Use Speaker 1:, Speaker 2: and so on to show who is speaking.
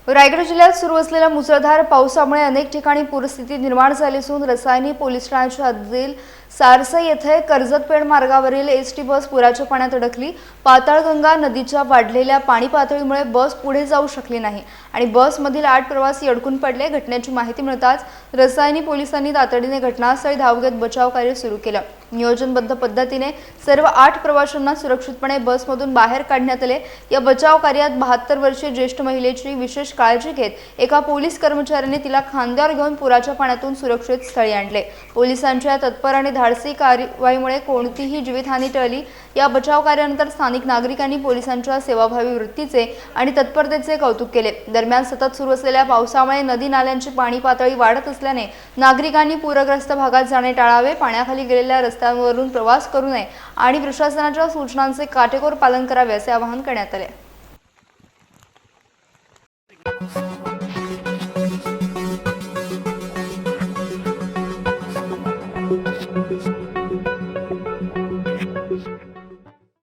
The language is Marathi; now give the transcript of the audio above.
Speaker 1: रायगड जिल्ह्यात सुरू असलेल्या मुसळधार पावसामुळे अनेक ठिकाणी पूरस्थिती निर्माण झाली असून रसायनी पोलीस ठाण्याच्या हद्दील सारसई येथे कर्जतपेठ मार्गावरील एसटी बस पुराच्या पाण्यात अडकली। पाताळगंगा नदीच्या वाढलेल्या पाणी पातळीमुळे बस पुढे जाऊ शकली नाही आणि बसमधील 8 प्रवासी अडकून पडले। घटनेची माहिती मिळताच रसायनी पोलिसांनी तातडीने घटनास्थळी धाव घेत बचाव कार्य सुरू केले। नियोजनबद्ध पद्धतीने सर्व 8 प्रवाशांना सुरक्षितपणे बसमधून बाहेर काढण्यात आले। या बचाव कार्यात 72 वर्षीय ज्येष्ठ महिलेची विशेष काळजी घेत एका पोलीस कर्मचाऱ्याने तिला खांद्यावर घेऊन पुराच्या पाण्यातून सुरक्षित स्थळी आणले। पोलिसांच्या तत्पर आणि धाडसी कारवाईमुळे कोणतीही जीवितहानी टळली। या बचाव कार्यानंतर स्थानिक नागरिकांनी पोलिसांच्या सेवाभावी वृत्तीचे आणि तत्परतेचे कौतुक केले। दरम्यान सतत सुरू असलेल्या पावसामुळे नदी नाल्यांची पाणी पातळी वाढत असल्याने नागरिकांनी पूरग्रस्त भागात जाणे टाळावे, पाण्याखाली गेलेल्या रस्त्यांवरून प्रवास करू नये आणि प्रशासनाच्या सूचनांचे काटेकोर पालन करावे असे आवाहन करण्यात आले।